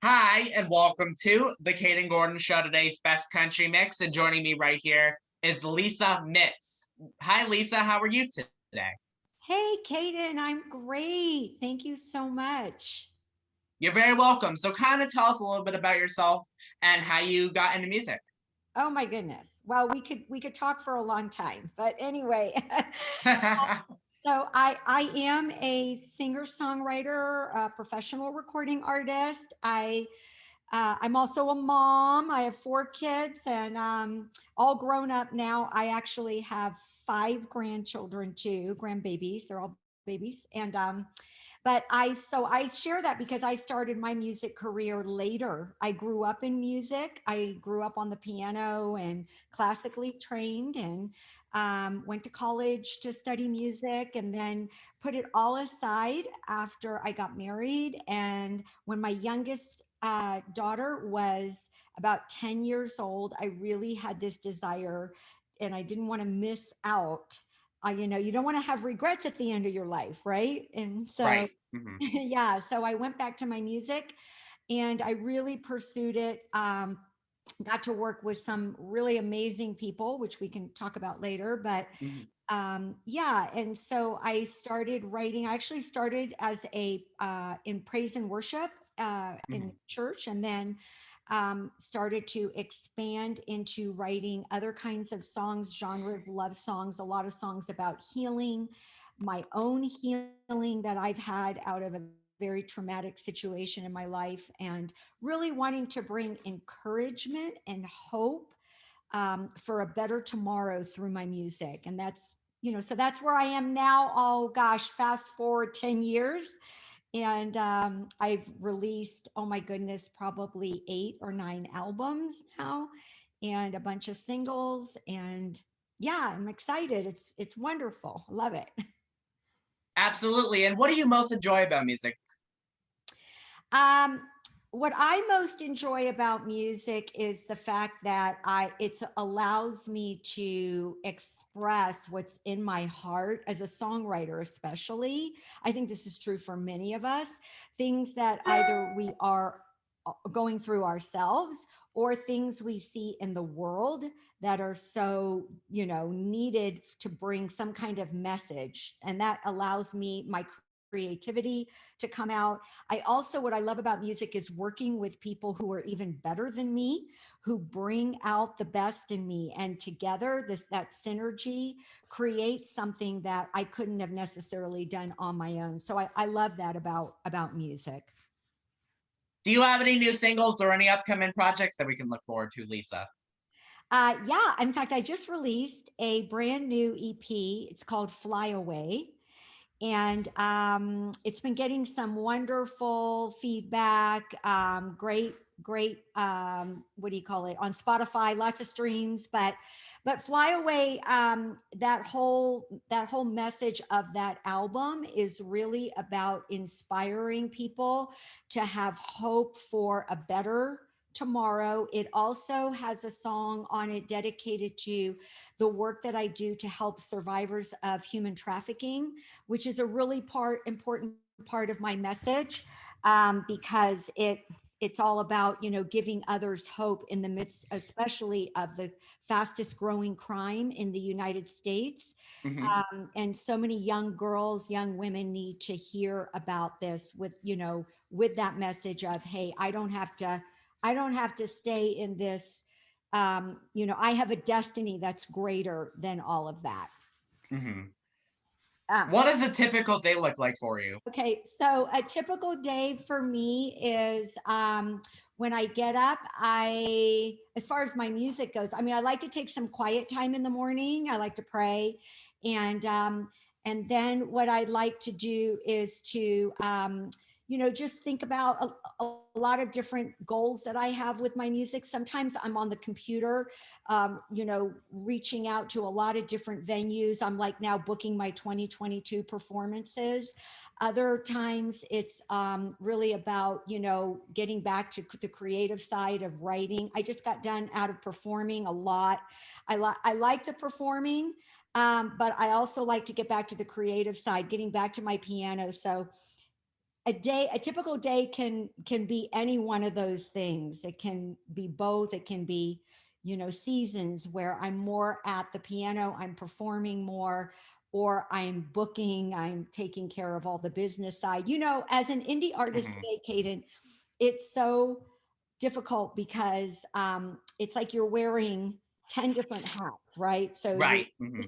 Hi, and welcome to the Kayden Gordon Show, today's best country mix. And joining me right here is Lisa Mitz. Hi, Lisa. How are you today? Hey, Kayden, I'm great. Thank you so much. You're very welcome. So, kind of tell us a little bit about yourself and how you got into music. Oh my goodness. Well, we could talk for a long time, but anyway. So I am a singer-songwriter, a professional recording artist. I'm also a mom. I have four kids and all grown up now. I actually have five grandchildren too, grandbabies. They're all babies, and but I share that because I started my music career later. I grew up in music. I grew up on the piano and classically trained, and went to college to study music, and then put it all aside after I got married. And when my youngest daughter was about 10 years old, I really had this desire, and I didn't want to miss out. You don't want to have regrets at the end of your life, right? And so Right. Hmm. yeah, so I went back to my music and I really pursued it. Got to work with some really amazing people, which we can talk about later. But Hmm. yeah, and so I started writing. I actually started as a in praise and worship in Hmm. church, and then started to expand into writing other kinds of songs, genres, love songs, a lot of songs about healing, my own healing that I've had out of a very traumatic situation in my life, and really wanting to bring encouragement and hope for a better tomorrow through my music. And so that's where I am now. Oh gosh, fast forward 10 years. And I've released, oh my goodness, probably 8 or 9 albums now and a bunch of singles. And yeah, I'm excited. It's wonderful. I love it. Absolutely. And what do you most enjoy about music? Um, what I most enjoy about music is the fact that it allows me to express what's in my heart as a songwriter, especially. I think this is true for many of us. Things that either we are going through ourselves or things we see in the world that are so, needed to bring some kind of message. And that allows me my creativity to come out. I also, what I love about music is working with people who are even better than me, who bring out the best in me. And together, that synergy creates something that I couldn't have necessarily done on my own. So I love that about music. Do you have any new singles or any upcoming projects that we can look forward to, Lisa? Yeah, in fact, I just released a brand new EP. It's called Fly Away. And it's been getting some wonderful feedback. Great. What do you call it on Spotify? Lots of streams, but Fly Away. That whole message of that album is really about inspiring people to have hope for a better tomorrow. It also has a song on it dedicated to the work that I do to help survivors of human trafficking, which is a really important part of my message, because it's all about giving others hope in the midst, especially of the fastest growing crime in the United States. Hmm. And so many young girls, young women need to hear about this with that message of, hey, I don't have to stay in this. I have a destiny that's greater than all of that. Hmm. Um, What does a typical day look like for you? Okay, so a typical day for me is when I get up, as far as my music goes, I mean, I like to take some quiet time in the morning. I like to pray. And, and then what I like to do is to, just think about a lot of different goals that I have with my music. Sometimes I'm on the computer, reaching out to a lot of different venues. I'm like now booking my 2022 performances. Other times it's really about, getting back to the creative side of writing. I just got done out of performing a lot. I like the performing, but I also like to get back to the creative side, getting back to my piano. So a typical day can be any one of those things. It can be both. It can be, seasons where I'm more at the piano, I'm performing more, or I'm booking, I'm taking care of all the business side. As an indie artist Hmm. today, Kayden, it's so difficult because it's like you're wearing 10 different hats, right? So Right. Hmm.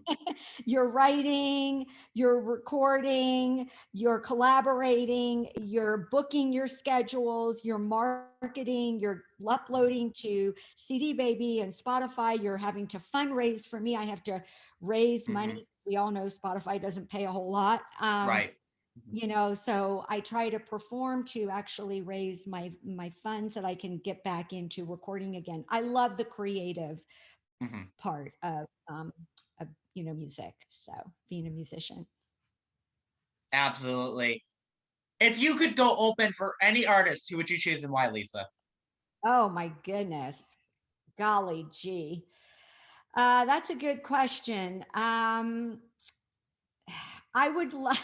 you're writing, you're recording, you're collaborating, you're booking your schedules, you're marketing, you're uploading to CD Baby and Spotify, you're having to fundraise. For me, I have to raise Hmm. money. We all know Spotify doesn't pay a whole lot. Right. Mhm. So I try to perform to actually raise my funds that I can get back into recording again. I love the creative Mhm. part of music. So being a musician. Absolutely. If you could go open for any artist, who would you choose and why, Lisa? Oh my goodness. Golly gee. That's a good question. I would love,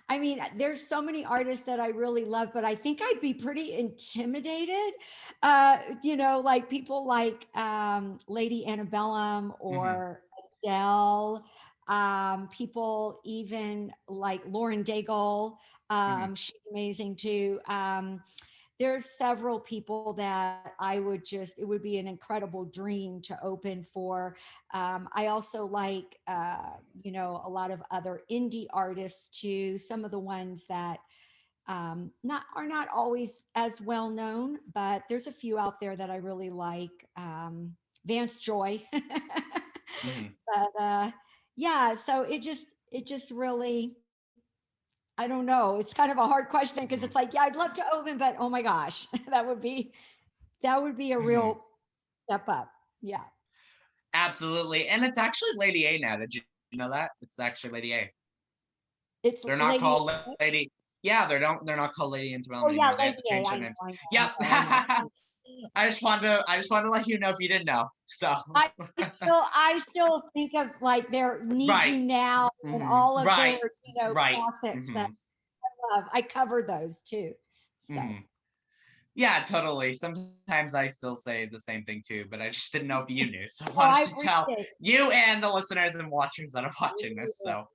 I mean, there's so many artists that I really love, but I think I'd be pretty intimidated. Like people like Lady Antebellum Hmm. or Adele, people even like Lauren Daigle. Hmm. She's amazing too. There's several people that I would just, it would be an incredible dream to open for. I also like, a lot of other indie artists too. Some of the ones that not are not always as well known, but there's a few out there that I really like. Vance Joy, Hmm. but yeah. So it just really, I don't know. It's kind of a hard question because it's Hmm. like, yeah, I'd love to open, but oh my gosh, that would be a Hmm. real step up. Yeah. Absolutely. And it's actually Lady A now. Did you know that? It's actually Lady A. It's They're not Lady. called Lady. Yeah, they're not called Lady Antebellum Oh yeah, anymore. They have Lady to A. change I their know, names. I know, I Yep. know, I know. I just wanted to let you know if you didn't know. So I I still think of like their Need right. You Now and Hmm. all of their, Right. Right. classics Hmm. that I love. I cover those too. So Hmm. Yeah, totally. Sometimes I still say the same thing too, but I just didn't know if you knew. So I oh, wanted I to tell appreciate you and the listeners and watchers that are watching this. it. So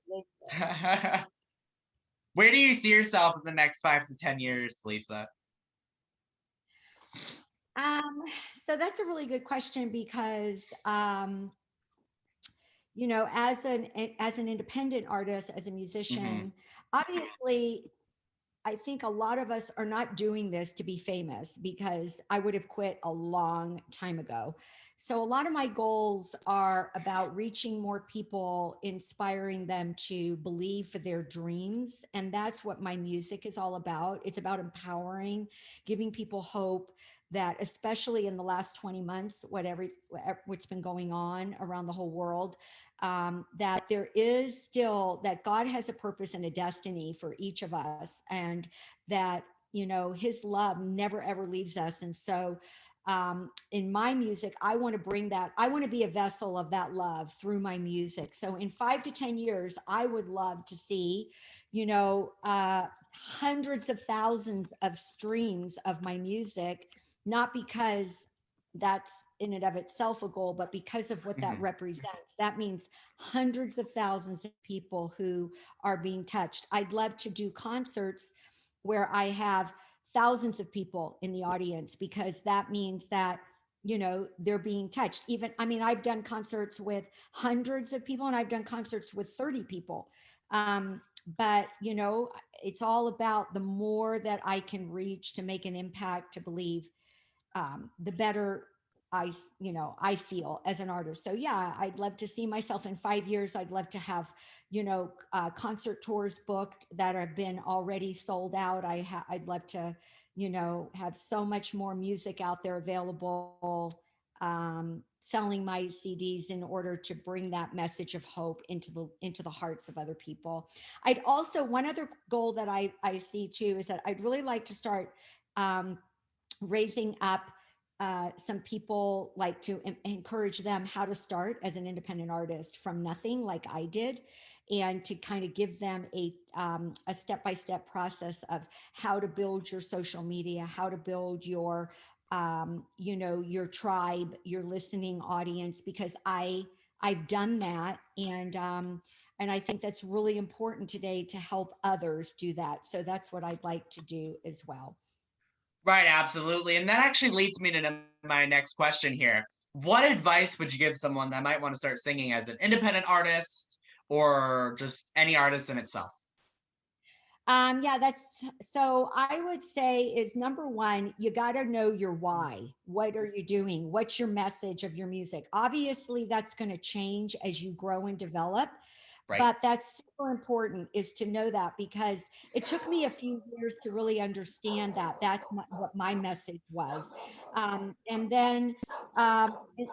where do you see yourself in the next 5 to 10 years, Lisa? Um, so that's a really good question because as an independent artist, as a Hmm. musician, obviously I think a lot of us are not doing this to be famous because I would have quit a long time ago. So, a lot of my goals are about reaching more people, inspiring them to believe for their dreams. And that's what my music is all about. It's about empowering, giving people hope that, especially in the last 20 months, what's been going on around the whole world, that there is still that God has a purpose and a destiny for each of us, and that His love never ever leaves us. And so, in my music, I want to bring that. I want to be a vessel of that love through my music. So, in 5 to 10 years, I would love to see, you know, uh, hundreds of thousands of streams of my music, not because that's in and of itself a goal, but because of what that Hmm. represents. That means hundreds of thousands of people who are being touched. I'd love to do concerts where I have thousands of people in the audience, because that means that they're being touched. Even, I mean, I've done concerts with hundreds of people and I've done concerts with 30 people. But it's all about the more that I can reach to make an impact, to believe, the better I feel as an artist. So yeah, I'd love to see myself in 5 years. I'd love to have, concert tours booked that have been already sold out. I'd love to, have so much more music out there available, selling my CDs in order to bring that message of hope into the hearts of other people. I'd also, one other goal that I see too is that I'd really like to start, raising up, some people, like to encourage them how to start as an independent artist from nothing, like I did. and to kind of give them a step-by-step process of how to build your social media, how to build your your tribe, your listening audience, because I've done that. And I think that's really important today to help others do that. So that's what I'd like to do as well. Right, absolutely. And that actually leads me to my next question here. What advice would you give someone that might want to start singing as an independent artist or just any artist in itself? Yeah, that's so I would say is number one, you got to know your why. What are you doing? What's your message of your music? Obviously, that's going to change as you grow and develop, Right. but that's super important is to know that, because it took me a few years to really understand that what my message was. And then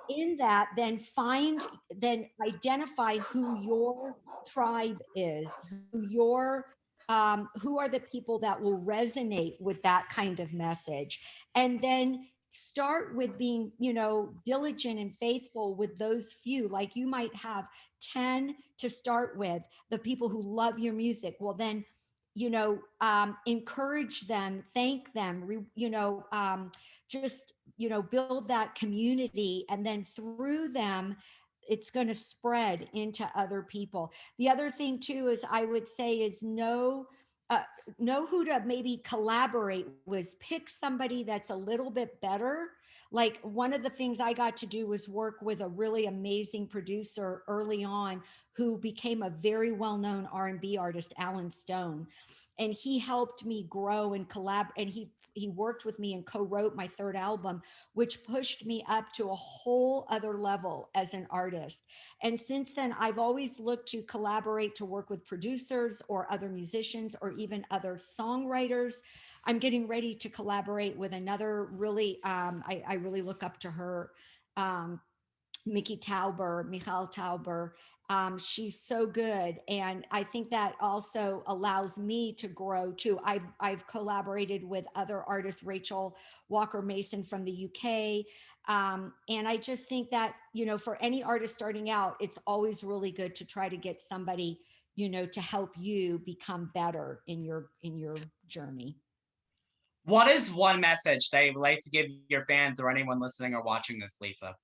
in that, then identify who your tribe is, who are the people that will resonate with that kind of message, and then start with being diligent and faithful with those few. Like you might have 10 to start with, the people who love your music. Well, then encourage them, thank them, just build that community, and then through them it's going to spread into other people. The other thing too is I would say is uh, know who to maybe collaborate with. Pick somebody that's a little bit better. Like one of the things I got to do was work with a really amazing producer early on who became a very well-known R&B artist, Alan Stone. And he helped me grow and and he worked with me and co-wrote my third album, which pushed me up to a whole other level as an artist. And since then, I've always looked to collaborate, to work with producers or other musicians or even other songwriters. I'm getting ready to collaborate with another really, I really look up to her, um, Michal Tauber. She's so good, and I think that also allows me to grow too. I've collaborated with other artists, Rachel Walker Mason from the UK, and I just think that for any artist starting out, it's always really good to try to get somebody to help you become better in your journey. What is one message that you'd like to give your fans or anyone listening or watching this, Lisa?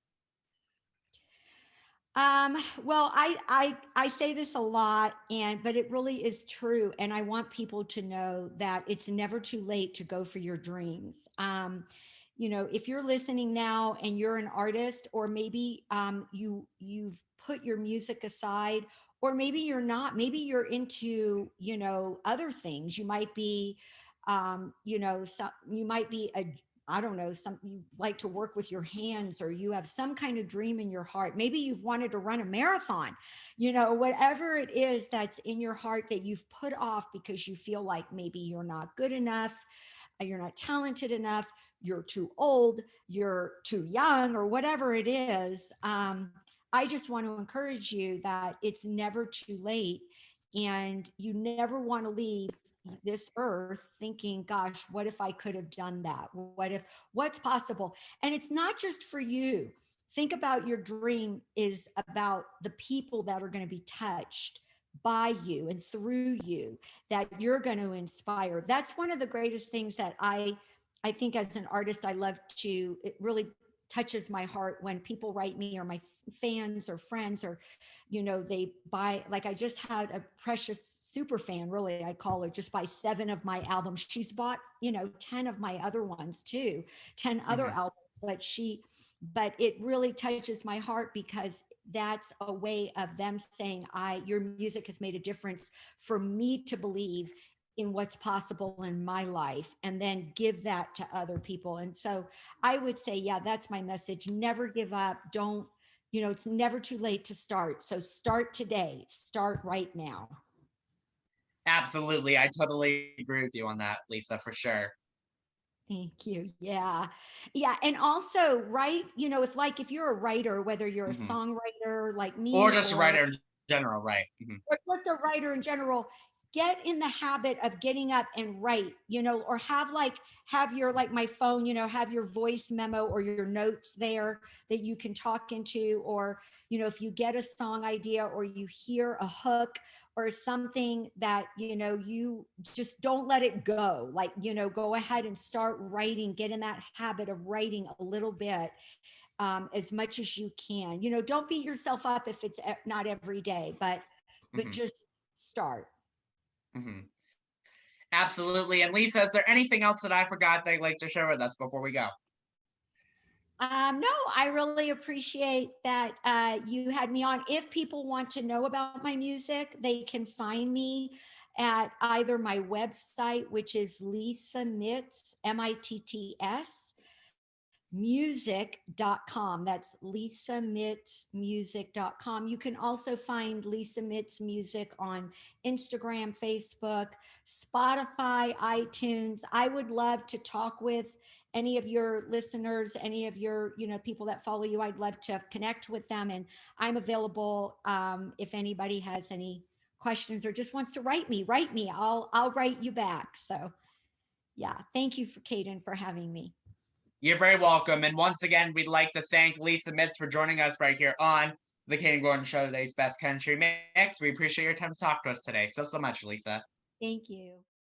Well, I say this a lot, but it really is true. And I want people to know that it's never too late to go for your dreams. If you're listening now and you're an artist, or maybe you've put your music aside, or maybe you're not, maybe you're into, other things. You might be, you might be a I don't know, some you like to work with your hands, or you have some kind of dream in your heart. Maybe you've wanted to run a marathon, whatever it is that's in your heart that you've put off because you feel like maybe you're not good enough, you're not talented enough, you're too old, you're too young, or whatever it is. I just want to encourage you that it's never too late, and you never want to leave this earth thinking, gosh, what if I could have done that? What's possible? And it's not just for you. Think about your dream is about the people that are going to be touched by you and through you, that you're going to inspire. That's one of the greatest things that I think as an artist I love to. It really touches my heart when people write me, or my fans or friends, or they buy, like I just had a precious super fan, really I call her, just buy 7 of my albums. She's bought 10 of my other ones too, 10 other Mhm. albums. But it really touches my heart, because that's a way of them saying, your music has made a difference for me to believe in what's possible in my life, and then give that to other people. And so I would say, yeah, that's my message. Never give up. Don't, it's never too late to start. So start today, start right now. Absolutely. I totally agree with you on that, Lisa, for sure. Thank you. Yeah. Yeah. And also, right, if you're a writer, whether you're a Mhm. songwriter like Or me, just a writer in general, right? Mhm. or just a writer in general, get in the habit of getting up and write, or have your, like my phone, have your voice memo or your notes there that you can talk into. Or, if you get a song idea or you hear a hook or something that, you just don't let it go. Like, go ahead and start writing, get in that habit of writing a little bit, as much as you can. Don't beat yourself up if it's not every day, but Hmm. just start. Hmm. Absolutely. And Lisa, is there anything else that I forgot that you'd like to share with us before we go? No, I really appreciate that you had me on. If people want to know about my music, they can find me at either my website, which is Lisa Mitts, Mitts, music.com. That's lisamitsmusic.com. You can also find Lisa Mitts Music on Instagram, Facebook, Spotify, iTunes. I would love to talk with any of your listeners, any of your, people that follow you. I'd love to connect with them, and I'm available. If anybody has any questions or just wants to write me, I'll write you back. So yeah, thank you for Kayden for having me. You're very welcome. And once again, we'd like to thank Lisa Mitts for joining us right here on the Kayden Gordon Show, today's Best Country Mix. We appreciate your time to talk to us today. So much, Lisa. Thank you.